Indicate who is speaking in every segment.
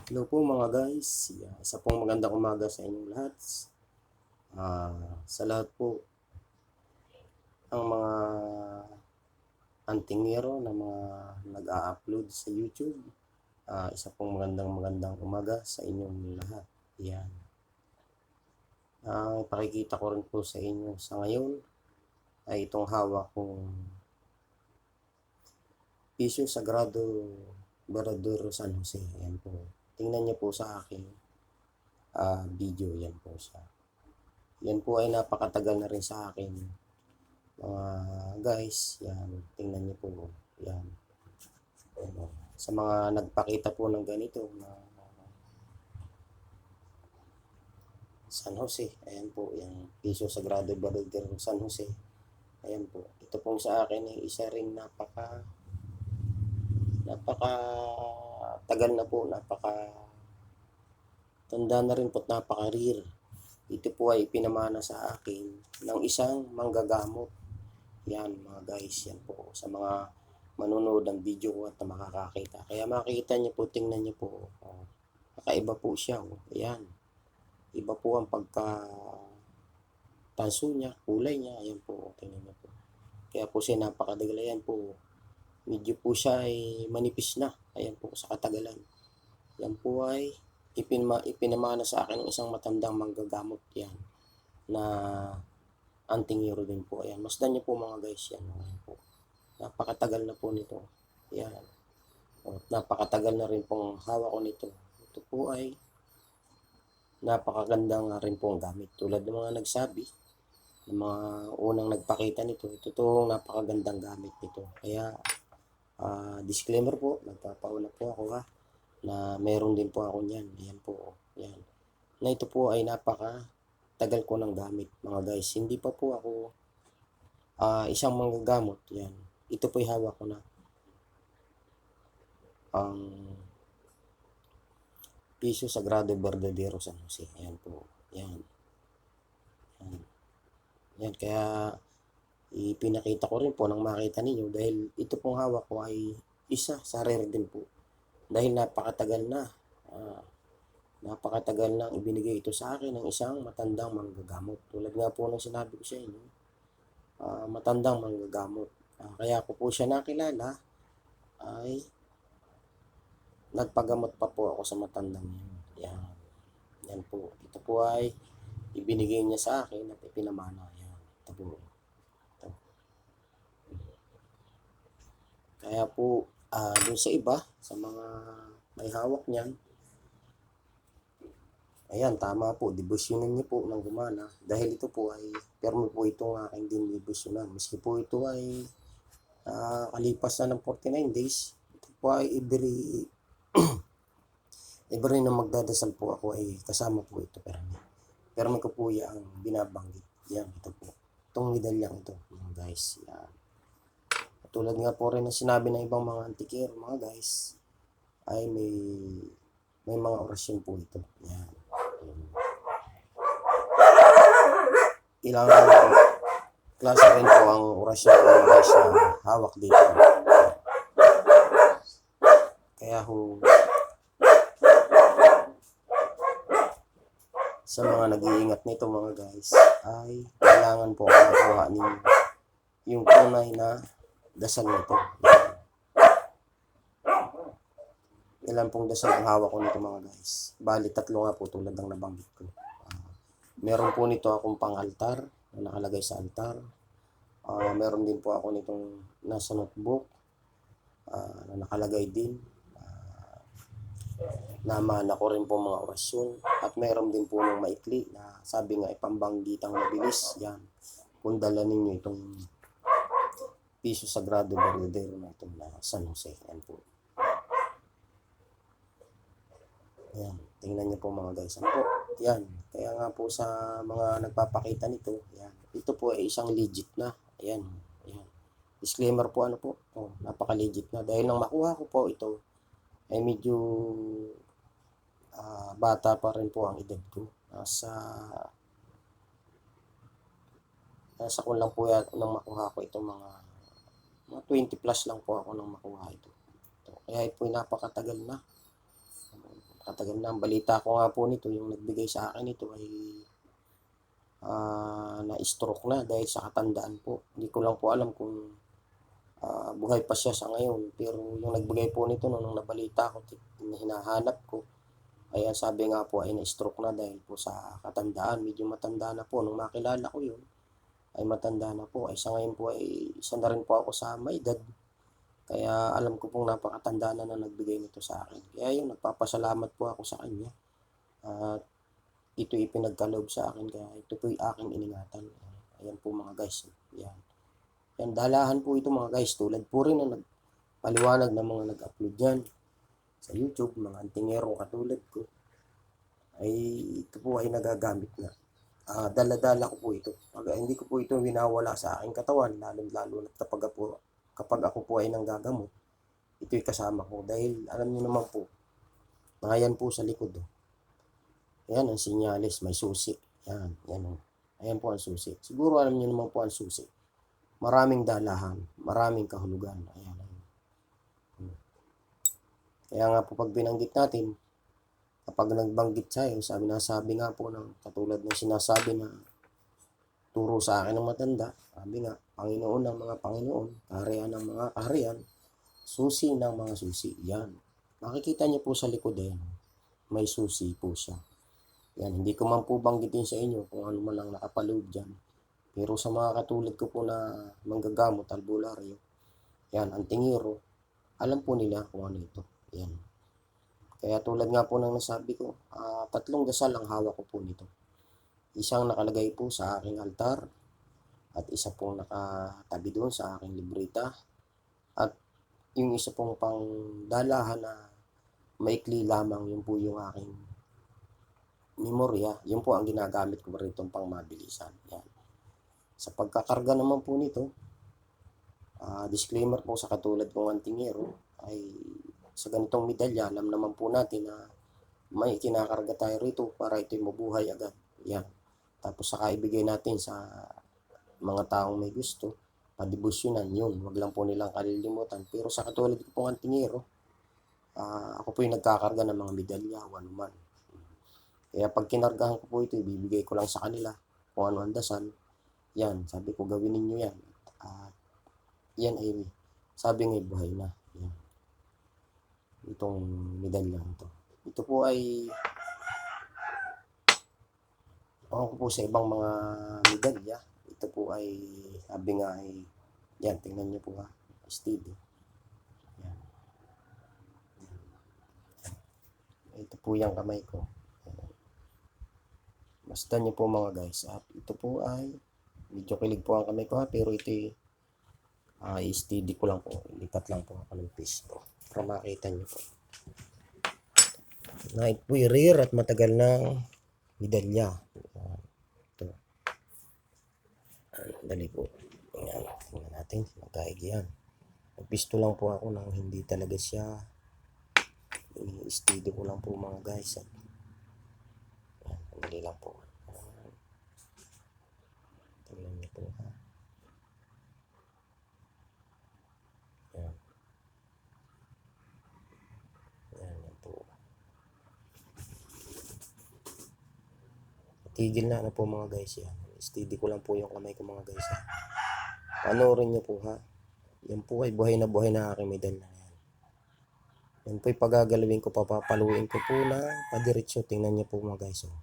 Speaker 1: Hello po mga guys. Isa pong magandang umaga sa inyong lahat. Sa lahat po, ang mga antingero na mga nag-a-upload sa YouTube. Isa pong magandang umaga sa inyong lahat. Yan. Ipakikita ko rin po sa inyo sa ngayon ay itong hawak kong Piso Sagrado Baradero San Jose. Ayan po. Tingnan niyo po sa aking video. Yan po siya. Yan po ay napakatagal na rin sa akin. Mga guys, yan, tingnan niyo po. Yan. Ano, sa mga nagpakita po ng ganito na San Jose, ayan po, yung Piso Sagrado Baradero San Jose. Ayan po. Ito pong sa akin ay isa ring napaka tagal na po, napaka tanda na rin po, napaka rare. Ito po ay pinamana sa akin ng isang manggagamot. Yan mga guys, yan po sa mga manonood ng video ko at makakakita. Kaya makikita niyo po, tingnan niyo po. Kakaiba po siya. Ayan. Iba po ang tanso niya, kulay niya. Ayan po, tingnan niyo po. Kaya po siya napakadagal. Ayan po. Medyo po siya ay manipis na. Ayan po sa katagalan. Yan po ay ipinamana sa akin ng isang matandang manggagamot yan na antingero din po. Ayan. Masdan niyo po mga guys yan. Ayan po. Napakatagal na po nito. Ayan. Napakatagal na rin pong hawak ko nito. Ito po ay napakaganda nga rin pong gamit. Tulad ng mga nagsabi, ng mga unang nagpakita nito, ito tong napakagandang gamit nito. Kaya, disclaimer po, nagpapauna po ako na meron din po ako niyan. Ayan po. Ayan. Na ito po ay napakatagal ko ng gamit, mga guys. Hindi pa po ako isang manggagamot. Yan. Ito po ay hawak ko na ang Piso Sagrado Baradero San Jose. Ayan po. Yan. Yan. Yan. Kaya ipinakita ko rin po nang makita ninyo dahil ito pong hawak ko ay isa sa rare din po. Dahil napakatagal nang ibinigay ito sa akin ng isang matandang manggagamot. Tulad nga po ng sinabi ko sa inyo, matandang manggagamot. Kaya ko po siya nakilala ay nagpagamot pa po ako sa matandang yan. Yan. Yan po. Ito po ay ibinigay niya sa akin at ipinamana. Yan. Ito po. Ito. Kaya po, dun sa iba, sa mga may hawak niyan, ayan, tama po. Debosyonan niyo po ng gumana. Dahil ito po ay, permi po itong aking din debosyonan. Maski po ito ay kalipas na ng 49 days, ito po ay every na magdadasal po ako ay kasama po ito. Permi ko po yung binabanggit. Yan, ito po. Itong medalyang ito, mga guys. Yan. Tulad nga po rin na sinabi ng ibang mga antikero, mga guys, ay may mga orasyon po ito. Yan. Ilang klase rin po ang orasyon ng mga guys na hawak dito. Kaya sa mga nag-iingat nito mga guys, ay kailangan po makuha ninyo yung tunay na dasal nito. Ilan pong dasal ang hawak ko nito mga guys. Bali, 3 nga po tulad ng nabanggit ko. Meron po nito akong pang-altar na nakalagay sa altar. Meron din po ako nitong nasa notebook na nakalagay din. Namana ko rin po mga orasyon. At meron din po ng maikli na sabi nga ipambanggitang mabilis. Yan. Kung dala ninyo itong Piso Sagrado Baradero na itong San Jose. Yan po. Yan. Tingnan niyo po mga guys. Ano po? Yan. Kaya nga po sa mga nagpapakita nito, yan. Ito po ay isang legit na. Ayan. Ayan. Disclaimer po ano po. Napaka-legit na. Dahil nang makuha ko po ito, ay medyo bata pa rin po ang edad ko. Nasa ko lang po yan nang makuha ko itong mga 20 plus lang po ako nang makuha ito. Kaya ito ay napakatagal na. napakatagal na. Ang balita ko nga po nito, yung nagbigay sa akin ito ay na-stroke na dahil sa katandaan po. Hindi ko lang po alam kung buhay pa siya sa ngayon. Pero yung nagbigay po nito nung nabalita ko, hinahanap ko, ay sabi nga po ay na-stroke na dahil po sa katandaan. Medyo matanda na po. Nung makilala ko yun, ay matanda na po. Ay sa ngayon po ay isa na rin po ako sa may edad. Kaya alam ko pong napakatanda na nagbigay nito sa akin. Kaya yun, nagpapasalamat po ako sa kanya. At ito ipinagkaloob sa akin, kaya ito po yung aking iningatan. Ayan po mga guys. Yan. Yan, dalahan po ito mga guys. Tulad po rin na nagpaliwanag ng mga nag-upload yan sa YouTube, mga antingero katulad ko. Ay ito po ay nagagamit na. Dala-dala ko po ito. Hindi ko po ito winawala sa aking katawan, lalo na kapag ako po ay nanggagamot. Ito'y kasama ko dahil alam niyo naman po, ngayon po sa likod. Ayan ang sinyalis, may susi. Yan, yan o. Ayan po ang susi. Siguro alam niyo naman po ang susi. Maraming dalahan, maraming kahulugan. Ayan. Kaya nga po pag binanggit natin, kapag nagbanggit sa'yo, sabi nga po ng katulad ng sinasabi na turo sa akin ng matanda, sabi nga, Panginoon ng mga Panginoon, kaharian ng mga kaharian, susi ng mga susi. Yan. Makikita niyo po sa likod yan. May susi po siya. Yan, hindi ko man po banggitin sa inyo kung ano man ang nakapaloob dyan. Pero sa mga katulad ko po na manggagamot, albularyo, yan, antingero, alam po nila kung ano ito. Yan. Kaya tulad nga po ng nasabi ko, 3 dasal ang hawak ko po nito. Isang nakalagay po sa aking altar, at isa pong nakatabi doon sa aking libreta, at yung isa pong pang dalahan na maikli lamang, yun po yung aking memorya, yun po ang ginagamit ko rito pang mabilisan. Yan. Sa pagkakarga naman po nito, disclaimer po sa katulad kong antingero, ay sa ganitong medalya, alam naman po natin na may kinakarga tayo rito para ito'y mabuhay agad. Yan. Tapos saka ibigay natin sa mga taong may gusto, padibusyonan yun. Huwag lang po nilang kalilimutan. Pero sa katulad ko pong antingero, ako po yung nagkakarga ng mga medalya, anuman. Kaya pag kinargahan ko po ito, ibibigay ko lang sa kanila kung ano ang dasal. Yan, sabi ko gawin ninyo yan. Yan ay, sabi nga buhay na. Yan. Itong medalya ito. Ito po ay, ako po sa ibang mga medalya. Ito po ay, sabi nga ay, yan, tingnan nyo po ha. Steady. Yan. Ito po yung kamay ko. Basta nyo po mga guys. At ito po ay, medyo kilig po ang kamay ko ha, pero ito ay steady ko lang po. Lipat lang po ako ng piece po. Para makita nyo po. Na ito po rare at matagal na medalya. Ito. Dali po. Tingnan natin. Magkaig yan. Nagpisto lang po ako nang hindi talaga siya. Steady ko lang po mga guys. At dali lang po. Tingnan niyo po ha. Yan. Yan po. Tigil na po mga guys yan. Steady ko lang po yung kamay ko mga guys ha. Panoorin niyo po ha. Yan po ay buhay na aking medalya. Yan po ay pagagalawin ko, papapaluin ko po na padiretso. Tingnan niyo po mga guys oh.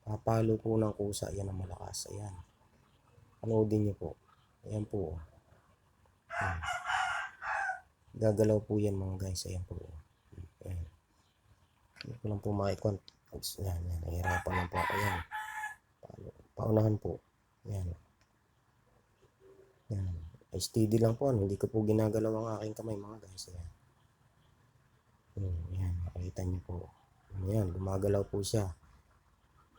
Speaker 1: Papalo po ng kusa. Yan ang malakas. Ayan. Panoodin niyo po. Ayan po. Ayan. Gagalaw po yan mga guys. Ayan po. Ayan. Hindi ko lang po makikon. Ayan. Nahihirapan lang po ako. Ayan. Paunahan po. Ayan. Ayan. Ay steady lang po. Hindi ko po ginagalaw ang aking kamay mga guys. Ayan. Ayan. Makita niyo po. Ayan. Gumagalaw po siya.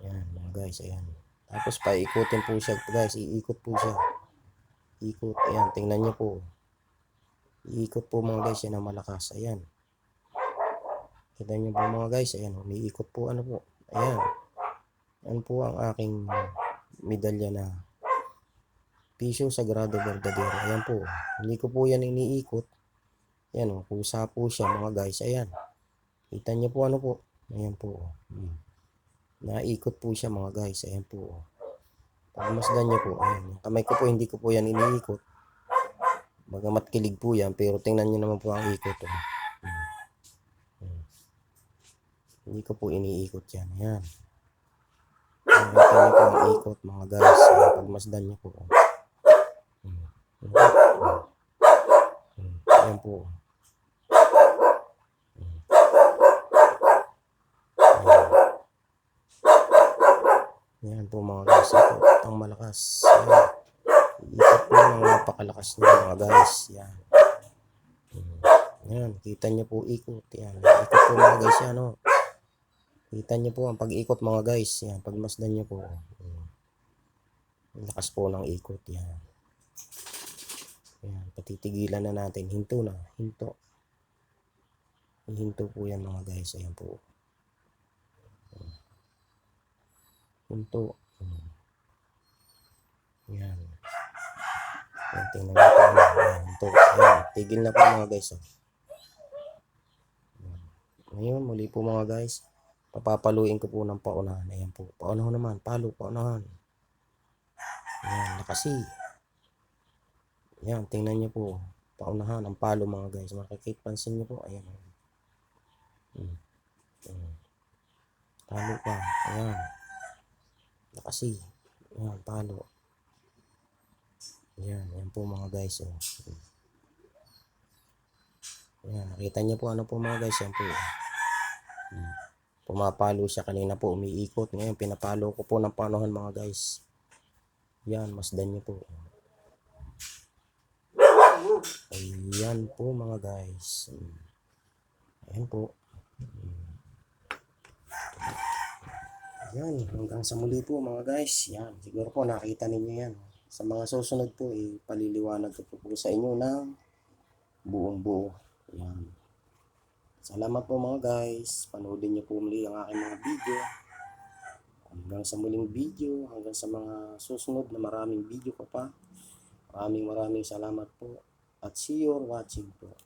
Speaker 1: Ayan mga guys, ayan. Tapos paikutin po siya guys, iikot po siya. Ikot, ayan, tingnan niyo po. Iikot po mga guys, yan ang malakas, ayan. Kita niyo po mga guys, ayan, umiikot po, ano po. Ayan. Yan po ang aking medalya na Piso Sagrado Verdadero. Ayan po. Hindi ko po yan iniikot. Ayan, kusa po siya mga guys, ayan. Kita niyo po ano po. Ayan po. Naikot po siya mga guys. Ayan po. Pagmasdan niyo po. Ayan. Yung kamay ko po hindi ko po yan iniikot. Bagamat kilig po yan, pero tingnan niyo naman po ang ikot. Hindi ko po iniikot yan. Ayan. Nakita niyo po ang ikot mga guys. Ayan, pagmasdan niyo po. Ayan po. Ayan po mga guys. Ikot ang malakas. Ayan. Ikot po ng napakalakas niya mga guys. Ayan. Ayan. Kita niyo po ikot. Ayan. Ikot po mga guys yan. Oh. Kita niyo po ang pag-ikot mga guys. Ayan. Pagmasdan niyo po. Lakas po ng ikot. Ayan. Ayan. Patitigilan na natin. Hinto na. Hinto. Hinto po yan mga guys. Ayan po. Hinto. Ayan. Ayan. Tingnan nyo po. Ayan. Hinto. Ayan. Tigil na po mga guys. Oh. Ngayon, muli po mga guys. Papapaluin ko po ng paunahan. Ayan po. Paunahan naman. Palo. Paunahan. Ayan. Nakasi. Ayan. Tingnan nyo po. Paunahan. Ang palo mga guys. Makikita-pansin nyo po. Ayan. Palo pa. Ayan. Nakasi. Ayan. Palo. Ayan. Ayan po mga guys. Oh. Ayan. Nakita nyo po ano po mga guys. Ayan po. Pumapalo siya kanina po, umiikot. Ngayon, pinapalo ko po ng paunahan mga guys. Yan, masdan niyo po. Ayan po mga guys. Ayan po. Ayan, hanggang sa muli po mga guys. Yan, siguro po nakita ninyo yan. Sa mga susunod po, paliliwanag ko po sa inyo ng buong buo. Ayan. Salamat po mga guys. Panoodin niyo po muli ang aking mga video. Hanggang sa muling video, hanggang sa mga susunod na maraming video pa. Maraming salamat po. At see you watching po.